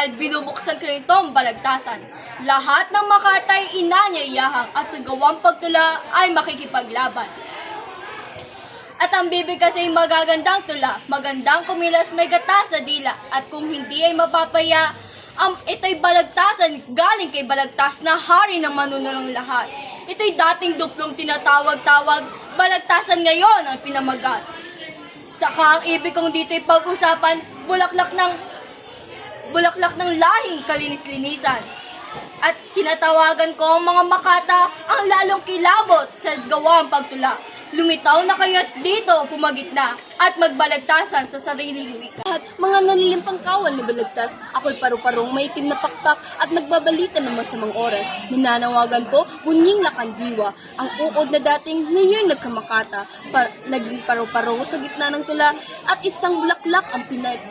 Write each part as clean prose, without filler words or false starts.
dahil binubuksan ko itong balagtasan. Lahat ng makatay inanyayahang at sa gawang pagtula ay makikipaglaban. At ang bibig kasi magagandang tula, magandang kumilas may gata sa dila, at kung hindi ay mapapaya, ito'y balagtasan galing kay balagtas na hari ng manunulong lahat. Ito'y dating duplong tinatawag-tawag, balagtasan ngayon ang pinamagat. Saka ang ibig kong dito'y pag-usapan, bulaklak ng lahing kalinis-linisan. At tinatawagan ko ang mga makata ang lalong kilabot sa gawang pagtula. Lumitaw na kayo't dito pumagitna at magbalagtasan sa sariling wika. At mga nanilimpang kawal ni Balagtas, ako'y paru-parong may itim na pakpak at nagbabalita ng masamang oras. Ninanawagan ko, bunying lakandiwa, ang uod na dating ngayon nagkamakata, naging paru-parong sa gitna ng tula, at isang bulaklak ang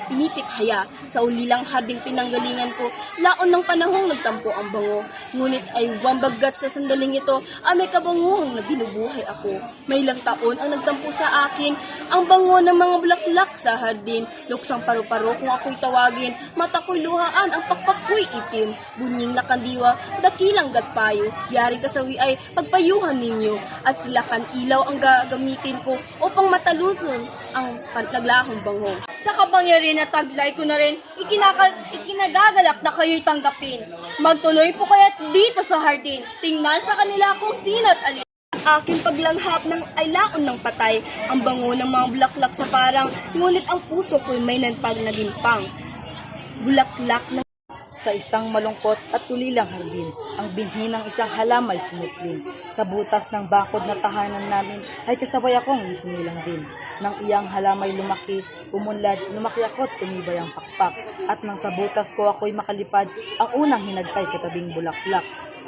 pinipikhaya. Sa ulilang harding pinanggalingan ko, laon ng panahong nagtampo ang bango. Ngunit ay wambagat sa sandaling ito, may kabanguhang na binubuhay ako. May ilang taon ang nagtampo sa akin, ang bango ng mga bulaklak sa hardin. Luksang paru-paro kung ako'y tawagin, mata ko'y luhaan, ang pakpak ko'y itim. Bunying lakandiwa, dakilang gatpayo, yaring kasawi ay pagpayuhan ninyo, at silakan ilaw ang gagamitin ko upang matalunan ang naglahong bango. Sa kapangyarihan na taglay ko na rin, ikinagagalak na kayo'y tanggapin. Magtuloy po kaya't dito sa hardin, tingnan sa kanila kung sino't alin. Aking paglanghap ng ay laon ng patay, ang bango ng mga bulaklak sa parang, ngunit ang puso ko'y may nanpag-nagimpang. Bulaklak ng Sa isang malungkot at tulilang hardin, ang binhi ng isang halamay sumukling. Sa butas ng bakod na tahanan namin ay kasabay akong isinilang din. Nang iyang halamay lumaki, umunlad, lumaki ako't tumibay ang pakpak. At nang sa butas ko ako'y makalipad, ang unang hinagkay katabing bulaklak.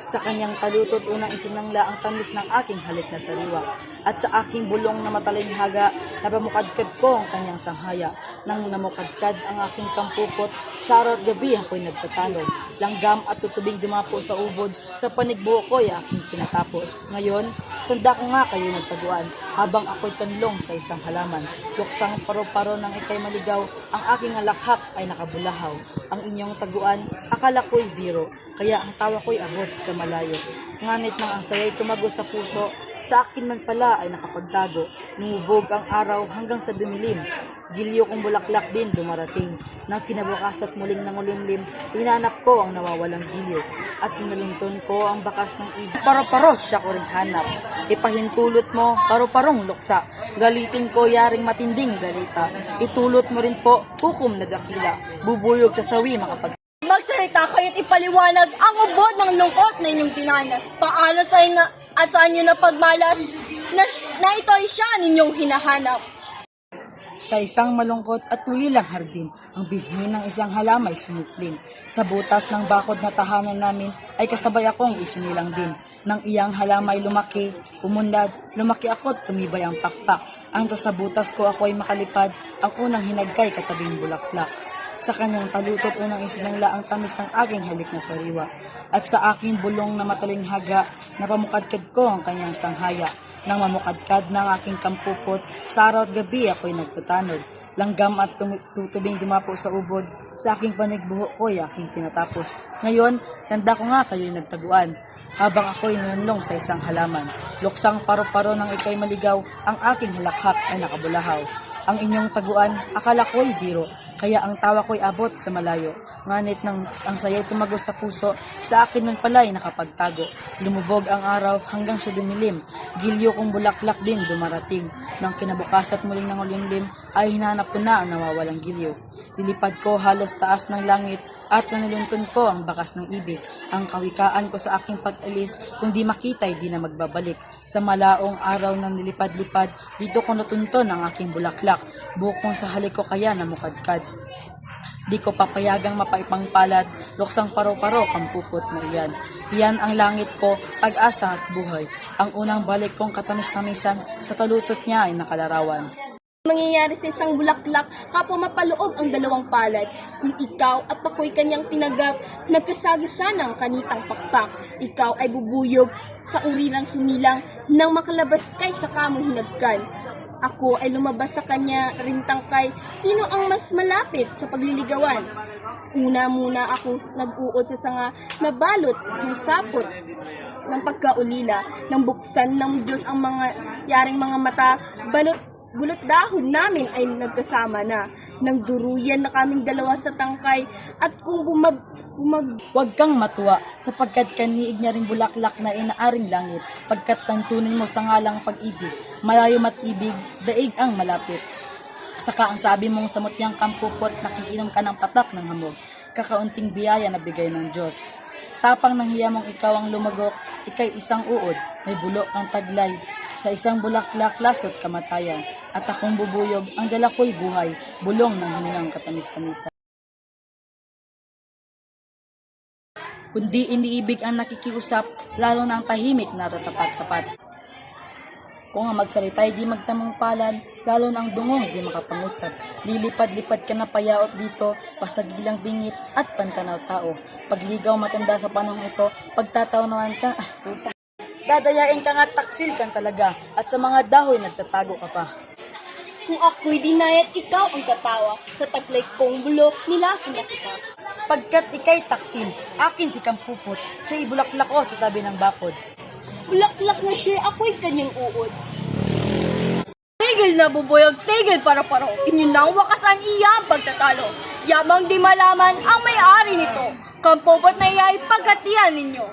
Sa kanyang talutot unang isinangla ang tamis ng aking halik na sariwa. At sa aking bulong na matalinghaga, napamukadkad ko ang kanyang sanghaya. Nang namukadkad ang aking kampupot, sa araw at gabi ako'y nagtatanod. Langgam at tutubing dumapo sa ubod, sa panigbuho ko'y aking pinatapos. Ngayon, tanda ko nga kayo nagtaguan, habang ako'y tanlong sa isang halaman. Luksang paro-paro ng ikay maligaw, ang aking alakhak ay nakabulahaw. Ang inyong taguan, akala ko'y biro, kaya ang tawa ko'y abot sa malayo. Nganit nang ang saya'y tumago sa puso, sa akin man pala ay nakapagtago. Numubog ang araw hanggang sa dumilim. Gilyo kong bulaklak din dumarating. Nang kinabukas at muling nangulimlim, hinanap ko ang nawawalang gilyo. At inalunton ko ang bakas ng ibig. Paro-paro siya ko rin hanap. Ipahintulot mo, paro-parong luksa. Galitin ko yaring matinding galita. Itulot mo rin po, hukom na dakila. Bubuyog sa sawi makapag Magsalita kayo't ipaliwanag ang ubod ng lungkot na inyong dinanas. Paano sa at saan nyo na pagmalas na ito ay siya ninyong hinahanap. Sa isang malungkot at tulilang hardin, ang binhi ng isang halamay sumukling. Sa butas ng bakod na tahanan namin ay kasabay akong isinilang din. Nang iyang halamay lumaki, umunlad, lumaki ako't tumibay ang pakpak. Hanggang sa butas ko ako ay makalipad, ang unang hinagkay katabing bulaklak. Sa kanyang talutot unang isinangla ang tamis ng aking halik na sariwa. At sa aking bulong na matalinghaga, napamukadkad ko ang kanyang sanghaya. Nang mamukadkad ng aking kampupot, sa araw at gabi ako'y nagtatanod. Langgam at tutubing dumapo sa ubod, sa aking panigbuho ko'y aking tinatapos. Ngayon, tanda ko nga kayo'y nagtaguan, habang ako'y nanlong sa isang halaman. Luksang paro-paro ng ikay maligaw, ang aking halakhak ay nakabulahaw. Ang inyong taguan, akala ko'y biro, kaya ang tawa ko'y abot sa malayo. Nganit nang ang saya'y tumagos sa puso, sa akin man pala'y nakapagtago. Lumubog ang araw hanggang sa dumilim, gilyo kong bulaklak din dumarating. Nang kinabukas at muling nangulimlim, ay hinanap ko na ang nawawalang gilyo. Lilipad ko halos taas ng langit at naniluntun ko ang bakas ng ibig. Ang kawikaan ko sa aking pag-alis, kung di makita'y di na magbabalik. Sa malaong araw ng nilipad-lipad, dito ko natunton ang aking bulaklak. Bukong sa halik ko kaya namukadkad. Di ko papayagang mapaipangpalad, luksang paro-paro kampupot na iyan. Iyan ang langit ko, pag-asa at buhay. Ang unang balik kong katamis-tamisan, sa talutot niya ay nakalarawan. mangyayari sa isang bulaklak kapwa mapaloob ang dalawang palad. Kung ikaw at ako'y kanyang tinagap, nagkasagi-sana ang kanitang pakpak. Ikaw ay bubuyog sa urilang sumilang nang makalabas kay sa kamong hinagkan. Ako ay lumabas sa kanya ring tangkay. Sino ang mas malapit sa pagliligawan? Una ako nag-uod sa sanga na balot ng sapot ng pagkaulila, nang buksan ng Diyos ang mga yaring mga mata, bulot dahon namin ay nagkasama na. Nang duruyan na kaming dalawa sa tangkay, at kung Huwag kang matuwa, sapagkat kaniig niya rin bulaklak na inaaring langit, pagkat tantunin mo sa ngalang pag-ibig, malayo matibig, daig ang malapit. Saka ang sabi mong samutyang kampupot, nakiinom ka ng patak ng hamog, kakaunting biyaya na bigay ng Diyos. Tapang ng hiya mong ikaw ang lumagok, ikay isang uod, may bulok ang taglay, sa isang bulaklak lasot kamatayan, at akong bubuyog, ang dala ko'y buhay, bulong ng hiningang katamis-tamisan. Kundi iniibig ang nakikiusap, lalo na ang tahimik na tatapat-tapat. Kung ang magsalita'y di magtamong palad, lalo na ang dungong di makapangusap. Lilipad-lipad ka na payaot dito, pasagilang bingit at pantanaw tao. Pagligaw matanda sa panahon ito, pagtatawanan ka, puta. Dadayain ka nga, taksil kang talaga, at sa mga dahoy nagtatago ka pa. Kung ako'y dinayat, ikaw ang tatawa, sa taglay kong bulok, nilason na kita. Pagkat ikay taksil, akin si Kampupot, siya'y bulaklak ko sa tabi ng bakod. Bulaklak na siya, ako'y kanyang uod. Tigil na bubuyog, tigil para-paro. Inyo nang wakasan iya ang pagtatalo. Yamang di malaman ang may-ari nito. Kampupot na iya ay pagkatiyan ninyo.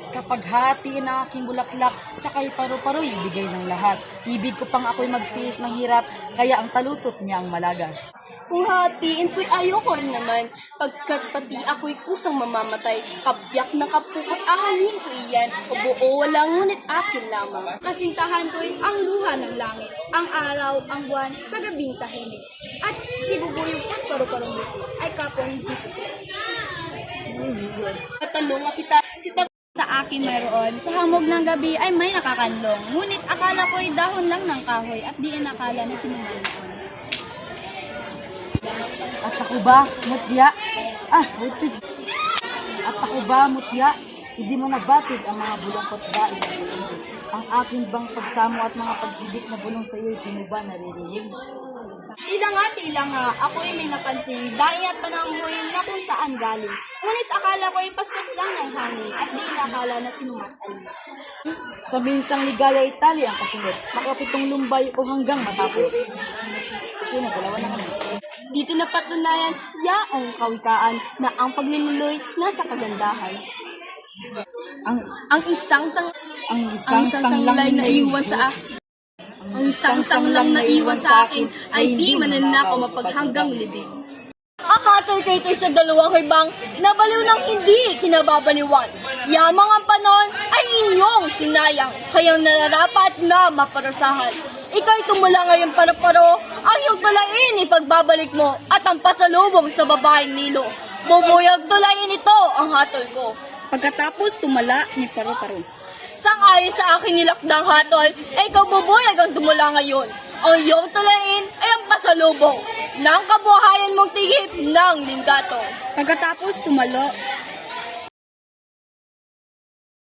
Kapag hatiin ang aking bulaklak, sakay paru-paro'y ibigay ng lahat. Ibig ko pang ako'y magtiis ng hirap, kaya ang talutot niya ang malagas. Kung hatiin ko'y ayoko rin naman, pagkat pati ako'y kusang mamamatay, kapyak na kapupot ahanin ko iyan, o buo wala ngunit akin lamang. Kasintahan ko'y ang luha ng langit, ang araw, ang buwan, sa gabing tahimik. At si bubuyog at paru-parong buti ay kapwa hindi ko sila. Katanong kita, Sa akin mayroon, sa hamog ng gabi ay may nakakanlong. Ngunit akala ko'y dahon lang ng kahoy at di inakala na sinumalikon. At ako ba, mutya? Buti. At ako ba, mutya? Hindi mo nabatid ang mga bulongkot daig. Ang akin bang pagsamo at mga pag-ibig na bulong sa iyo, di mo ba naririnig? Tila nga, ako'y may napansin, dahil at panangoy na kung saan galing. Ngunit akala ko'y paspas lang ng hangin at di inakala na sinumatan. Sa minsang ligaya itali ang kasunod, makapitong lumbay o hanggang matapos. Sunod, dalawa naman. dito na patunayan yaong kawikaan na ang paglililoy nasa kagandahan. Ang isang sanglay na iwan sa akin. Ang isang sanglang na iwan sa akin ay di mananakaw mapaghanggang libing. Ang hatol kay ito'y sa dalawang hibang nabaliw ng hindi kinababaliwan. Yamang ang panon ay inyong sinayang, kayang nararapat na maparusahan. Ika'y tumula ngayon para-paro, ang iyong tulain ipagbabalik mo at ang pasalubong sa babaeng Nilo. Bubuyag tulayin ito ang hatol ko. Pagkatapos tumala ni Paro-Paro. Sang-ayon sa aking nilakdang hatol, ay ikaw bubuyag ang tumula ngayon. Ang iyong tulain ay ang pasalubong ng kabuhayan mong tigip ng linggato. Pagkatapos